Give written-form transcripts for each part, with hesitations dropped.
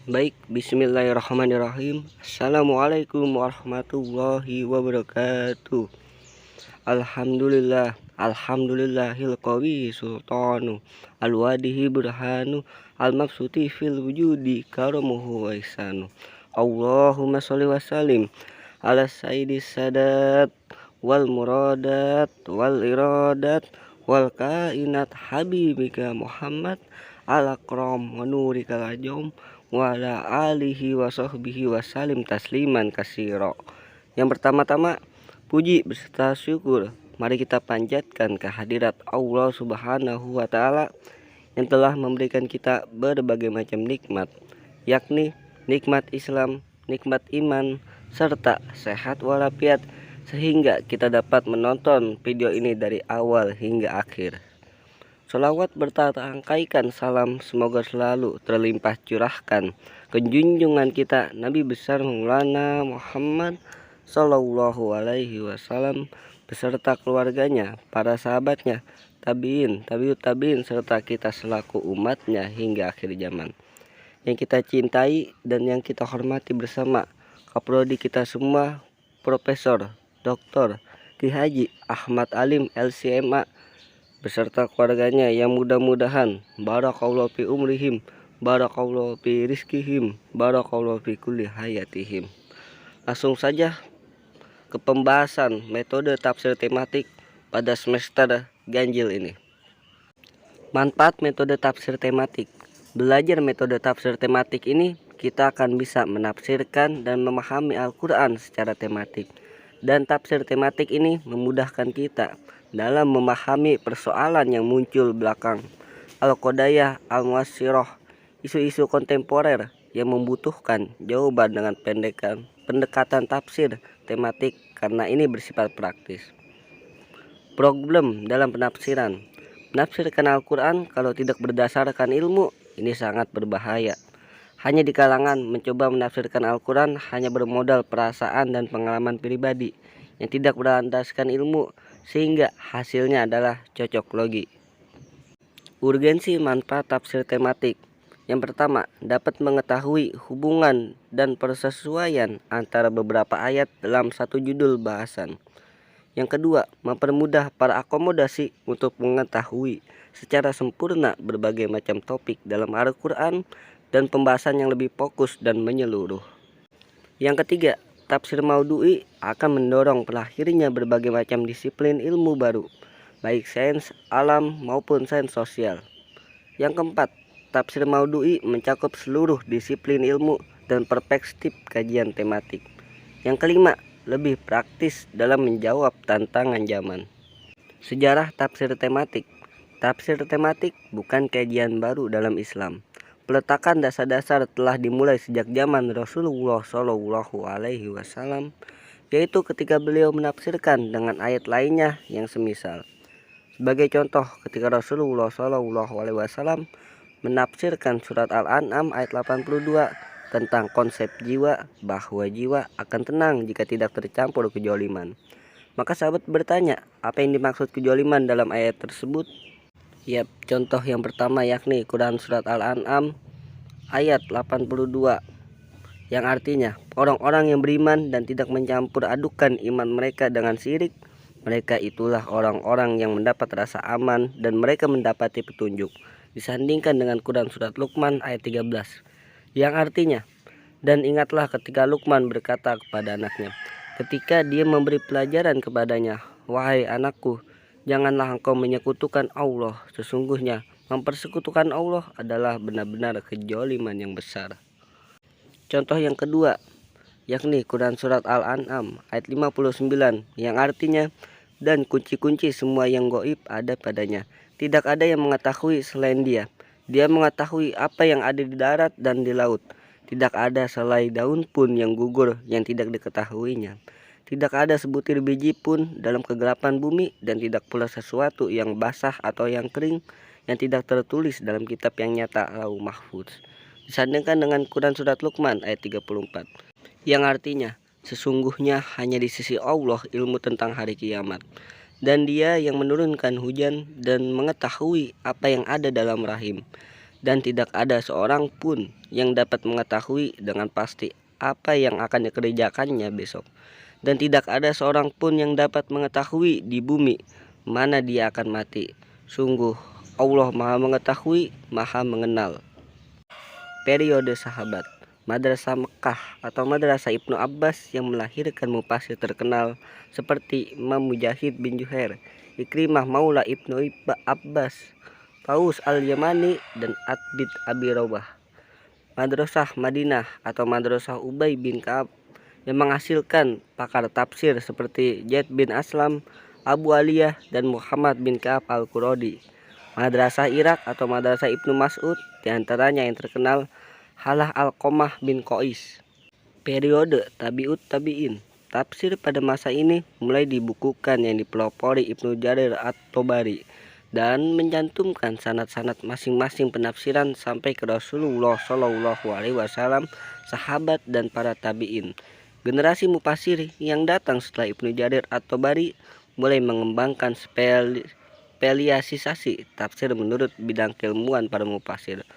Baik, bismillahirrahmanirrahim. Assalamualaikum warahmatullahi wabarakatuh. Alhamdulillahil qawi sultanu al-wadihi burhanu al-mabsuti fil wujudi karamuhu wa ihsanu. Allahumma sholli wa sallim ala sayyidis sadat wal muradat wal iradat wal kainat habibika Muhammad al-akram wa nurikal ajam wa ala alihi wa sahbihi wa salim tasliman katsira. Yang pertama-tama, puji beserta syukur mari kita panjatkan kehadirat Allah Subhanahu wa taala yang telah memberikan kita berbagai macam nikmat, yakni nikmat Islam, nikmat iman, serta sehat walafiat, sehingga kita dapat menonton video ini dari awal hingga akhir. Sholawat berterangkaikan salam semoga selalu terlimpah curahkan ke junjungan kita Nabi besar Maulana Muhammad Sallallahu Alaihi Wasallam beserta keluarganya, para sahabatnya, tabiin, tabiut tabiin, serta kita selaku umatnya hingga akhir zaman. Yang kita cintai dan yang kita hormati bersama Kaprodi kita semua, Profesor Dr. Ki Haji Ahmad Alim LCMA beserta keluarganya, yang mudah-mudahan barakallahu fi umrihim, barakallahu fi rizkihim, barakallahu fi kulli hayatihim. Langsung saja ke pembahasan metode tafsir tematik pada semester ganjil ini. Manfaat metode tafsir tematik. Belajar metode tafsir tematik ini, kita akan bisa menafsirkan dan memahami Al-Quran secara tematik. Dan tafsir tematik ini memudahkan kita dalam memahami persoalan yang muncul belakang al-qadaya al-muasyirah, isu-isu kontemporer yang membutuhkan jawaban dengan pendekatan tafsir tematik, karena ini bersifat praktis. Problem dalam penafsiran. Menafsirkan Al-Quran kalau tidak berdasarkan ilmu, ini sangat berbahaya. Hanya di kalangan mencoba menafsirkan Al-Quran hanya bermodal perasaan dan pengalaman pribadi yang tidak berlandaskan ilmu, sehingga hasilnya adalah cocok logi. Urgensi manfaat tafsir tematik. Yang pertama, dapat mengetahui hubungan dan persesuaian antara beberapa ayat dalam satu judul bahasan. Yang kedua, mempermudah para akomodasi untuk mengetahui secara sempurna berbagai macam topik dalam Al-Quran dan pembahasan yang lebih fokus dan menyeluruh. Yang ketiga, tafsir maudhu'i akan mendorong terlahirnya berbagai macam disiplin ilmu baru, baik sains alam maupun sains sosial. Yang keempat, tafsir maudhu'i mencakup seluruh disiplin ilmu dan perspektif kajian tematik. Yang kelima, lebih praktis dalam menjawab tantangan zaman. Sejarah tafsir tematik. Tafsir tematik bukan kajian baru dalam Islam. Peletakan dasar-dasar telah dimulai sejak zaman Rasulullah Shallallahu Alaihi Wasallam, yaitu ketika beliau menafsirkan dengan ayat lainnya yang semisal. Sebagai contoh, ketika Rasulullah Shallallahu Alaihi Wasallam menafsirkan surat Al-An'am ayat 82 tentang konsep jiwa, bahwa jiwa akan tenang jika tidak tercampur kejoliman. Maka sahabat bertanya, apa yang dimaksud kejoliman dalam ayat tersebut? Ya, contoh yang pertama yakni Quran surat Al-An'am ayat 82 yang artinya orang-orang yang beriman dan tidak mencampur adukan iman mereka dengan syirik, mereka itulah orang-orang yang mendapat rasa aman dan mereka mendapati petunjuk. Disandingkan dengan Quran surat Luqman ayat 13 yang artinya, dan ingatlah ketika Luqman berkata kepada anaknya ketika dia memberi pelajaran kepadanya, wahai anakku, janganlah engkau menyekutukan Allah, sesungguhnya mempersekutukan Allah adalah benar-benar kejoliman yang besar. Contoh yang kedua yakni Quran surat Al-An'am ayat 59 yang artinya, dan kunci-kunci semua yang gaib ada padanya, tidak ada yang mengetahui selain dia. Dia mengetahui apa yang ada di darat dan di laut. Tidak ada selai daun pun yang gugur yang tidak diketahuinya. Tidak ada sebutir biji pun dalam kegelapan bumi, dan tidak pula sesuatu yang basah atau yang kering yang tidak tertulis dalam kitab yang nyata Lauh Mahfuz. Disandingkan dengan Quran surat Luqman ayat 34 yang artinya, sesungguhnya hanya di sisi Allah ilmu tentang hari kiamat, dan dia yang menurunkan hujan dan mengetahui apa yang ada dalam rahim, dan tidak ada seorang pun yang dapat mengetahui dengan pasti apa yang akan dikerjakannya besok, dan tidak ada seorang pun yang dapat mengetahui di bumi mana dia akan mati. Sungguh Allah Maha Mengetahui, Maha Mengenal. Periode sahabat. Madrasah Mekah atau Madrasah Ibnu Abbas yang melahirkan mufasir terkenal seperti Imam Mujahid bin Juhair, Ikrimah Maula Ibnu Abbas, Taus al-Yamani, dan Atbid Abi Rabah. Madrasah Madinah atau Madrasah Ubay bin Ka'ab yang menghasilkan pakar tafsir seperti Zaid bin Aslam, Abu Aliyah, dan Muhammad bin Ka'ab al-Quradi. Madrasah Irak atau Madrasah Ibnu Mas'ud, diantaranya yang terkenal Halah Alqamah bin Qais. Periode Tabi'ut Tabi'in. Tafsir pada masa ini mulai dibukukan yang dipelopori Ibnu Jarir at-Tabari dan mencantumkan sanad-sanad masing-masing penafsiran sampai ke Rasulullah SAW, sahabat, dan para tabi'in. Generasi mufasir yang datang setelah Ibnu Jarir at-Tabari mulai mengembangkan spesialisasi tafsir menurut bidang keilmuan para mufasir.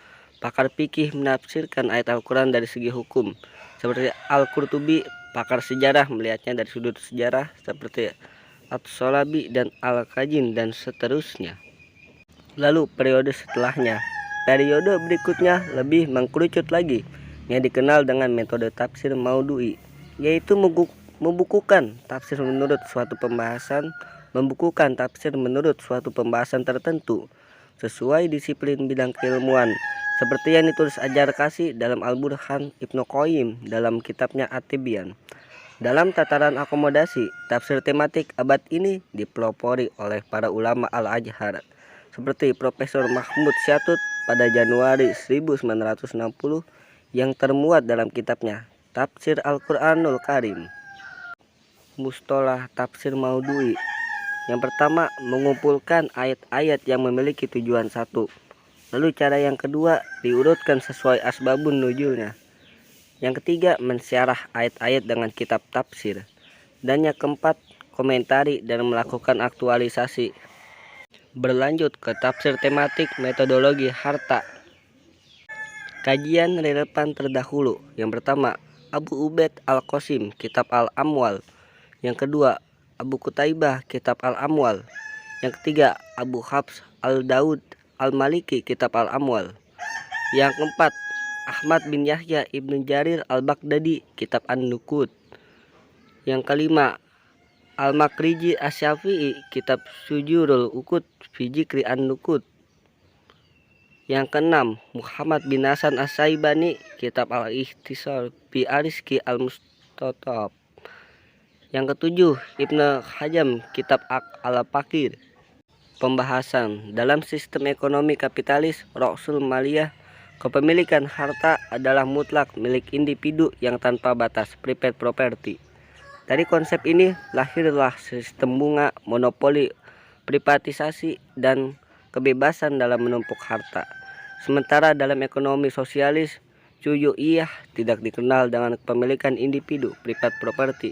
Pakar fikih menafsirkan ayat Al-Quran dari segi hukum, seperti Al-Qurtubi. Pakar sejarah melihatnya dari sudut sejarah, seperti At-Solabi dan Al-Kajin, dan seterusnya. Lalu periode setelahnya, periode berikutnya lebih mengkerucut lagi, yang dikenal dengan metode tafsir Maudhu'i, yaitu membukukan tafsir menurut suatu pembahasan tertentu sesuai disiplin bidang keilmuan, seperti yang ditulis Ajar-Kasi dalam Al-Burhan, Ibnu Qayyim dalam kitabnya At-Tibyan. Dalam tataran akomodasi, tafsir tematik abad ini dipelopori oleh para ulama Al-Azhar, seperti Profesor Mahmud Syatut pada Januari 1960 yang termuat dalam kitabnya Tafsir Al-Quranul Karim. Mustalah tafsir Maudhu'i. Yang pertama, mengumpulkan ayat-ayat yang memiliki tujuan satu. Lalu cara yang kedua, diurutkan sesuai asbabun nuzulnya. Yang ketiga, mensyarah ayat-ayat dengan kitab tafsir. Dan yang keempat, komentari dan melakukan aktualisasi. Berlanjut ke tafsir tematik metodologi harta. Kajian relevan terdahulu. Yang pertama, Abu Ubaid Al-Qasim, kitab Al-Amwal. Yang kedua, Abu Qutaibah, kitab Al-Amwal. Yang ketiga, Abu Hafs Al-Daud Al-Maliki, kitab Al-Amwal. Yang keempat, Ahmad bin Yahya Ibnu Jarir Al-Baghdadi, kitab An-Nukud. Yang kelima, Al-Makriji Asy-Syafi'i, kitab Sujurul Uqud fi Dzikri An-Nukud. Yang keenam, Muhammad bin Hasan As-Syaibani, kitab Al-Ikhtisar fi Arizki Al-Mustatab. Yang ketujuh, Ibnu Hajam, kitab Al-Fakir. Pembahasan dalam sistem ekonomi kapitalis Ra'sul Maliyah, kepemilikan harta adalah mutlak milik individu yang tanpa batas, private property. Dari konsep ini lahirlah sistem bunga, monopoli, privatisasi, dan kebebasan dalam menumpuk harta. Sementara dalam ekonomi sosialis Syuyu'iyah tidak dikenal dengan kepemilikan individu, private property,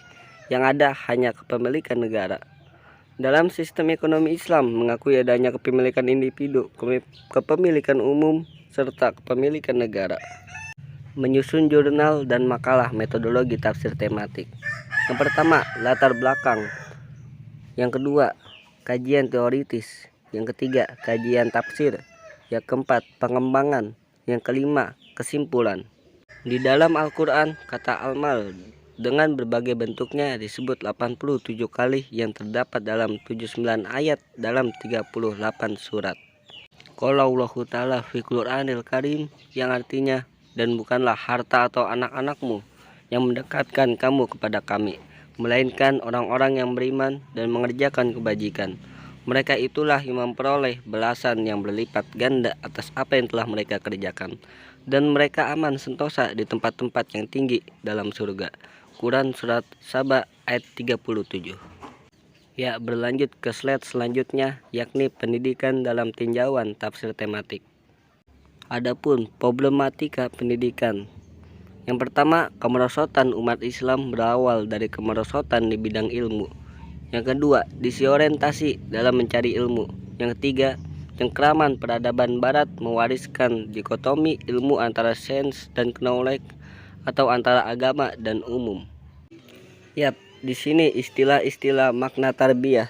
yang ada hanya kepemilikan negara. Dalam sistem ekonomi Islam mengakui adanya kepemilikan individu, kepemilikan umum, serta kepemilikan negara. Menyusun jurnal dan makalah metodologi tafsir tematik. Yang pertama, latar belakang. Yang kedua, kajian teoritis. Yang ketiga, kajian tafsir. Yang keempat, pengembangan. Yang kelima, kesimpulan. Di dalam Al-Quran, kata al-mal dengan berbagai bentuknya disebut 87 kali yang terdapat dalam 79 ayat dalam 38 surat. Qaulullahu ta'ala fi Qur'anil Karim, yang artinya, dan bukanlah harta atau anak-anakmu yang mendekatkan kamu kepada kami, melainkan orang-orang yang beriman dan mengerjakan kebajikan. Mereka itulah yang memperoleh balasan yang berlipat ganda atas apa yang telah mereka kerjakan, dan mereka aman sentosa di tempat-tempat yang tinggi dalam surga. Quran Surat Saba ayat 37. Ya, berlanjut ke slide selanjutnya, yakni pendidikan dalam tinjauan tafsir tematik. Adapun problematika pendidikan. Yang pertama, kemerosotan umat Islam berawal dari kemerosotan di bidang ilmu. Yang kedua, disorientasi dalam mencari ilmu. Yang ketiga, Cengkraman peradaban barat mewariskan dikotomi ilmu antara sains dan knowledge atau antara agama dan umum. Yap, di sini istilah-istilah makna tarbiyah.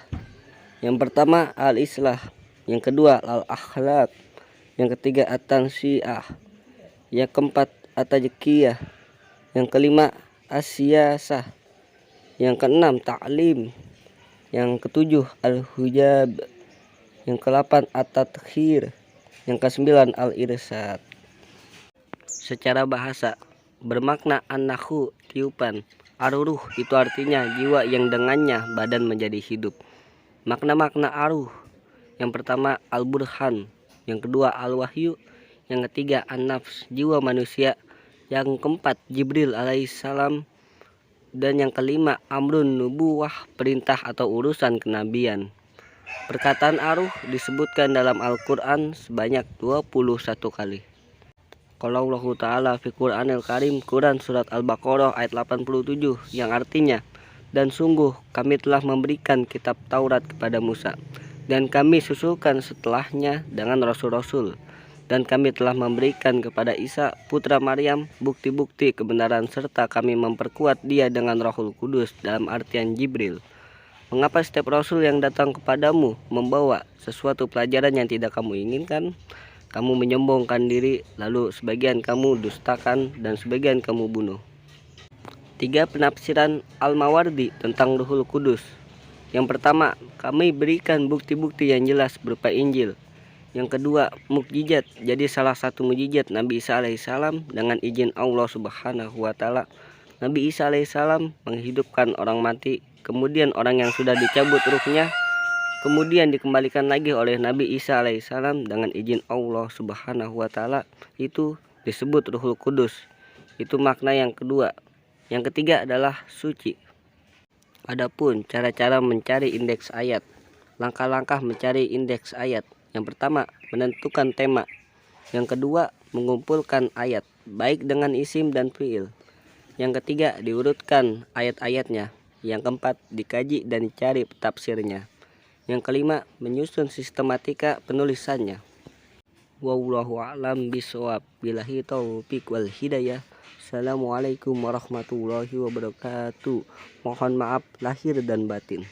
Yang pertama al-islah, yang kedua al-akhlaq, yang ketiga at-tansyiah, yang keempat at-tajkiyah, yang kelima as-siyasah, yang keenam ta'lim, yang ketujuh al-hujab, yang ke-8 at-tadkhir, yang ke-9 al-irsad. Secara bahasa bermakna an-nakhu, tiupan. Ar-ruh itu artinya jiwa yang dengannya badan menjadi hidup. Makna-makna aruh, yang pertama al-burhan, yang kedua al-wahyu, yang ketiga an-nafs, jiwa manusia, yang keempat Jibril alaihissalam, dan yang kelima amrun nubuwah, perintah atau urusan kenabian. Perkataan aruh disebutkan dalam Al-Quran sebanyak 21 kali. Qala Allahu Ta'ala fi Qur'anil Karim, Quran surat Al-Baqarah ayat 87, yang artinya, dan sungguh kami telah memberikan kitab Taurat kepada Musa, dan kami susulkan setelahnya dengan rasul-rasul, dan kami telah memberikan kepada Isa putra Maryam bukti-bukti kebenaran, serta kami memperkuat dia dengan Rohul Kudus, dalam artian Jibril. Mengapa setiap rasul yang datang kepadamu membawa sesuatu pelajaran yang tidak kamu inginkan? Kamu menyombongkan diri, lalu sebagian kamu dustakan dan sebagian kamu bunuh. 3 penafsiran Al-Mawardi tentang Ruhul Kudus. Yang pertama, kami berikan bukti-bukti yang jelas berupa Injil. Yang kedua, mukjizat. Jadi salah satu mukjizat Nabi Isa alaihissalam, dengan izin Allah Subhanahu wa Ta'ala, Nabi Isa alaihissalam menghidupkan orang mati, kemudian orang yang sudah dicabut ruhnya kemudian dikembalikan lagi oleh Nabi Isa alaihissalam dengan izin Allah Subhanahu wa Ta'ala. Itu disebut Ruhul Kudus. Itu makna yang kedua. Yang ketiga adalah suci. Adapun cara-cara mencari indeks ayat. Langkah-langkah mencari indeks ayat. Yang pertama, menentukan tema. Yang kedua, mengumpulkan ayat, baik dengan isim dan fiil. Yang ketiga, diurutkan ayat-ayatnya. Yang keempat, dikaji dan dicari tafsirnya. Yang kelima, menyusun sistematika penulisannya. Wallahu a'lam bishawab. Billahi taufiq wal hidayah. Assalamualaikum warahmatullahi wabarakatuh. Mohon maaf lahir dan batin.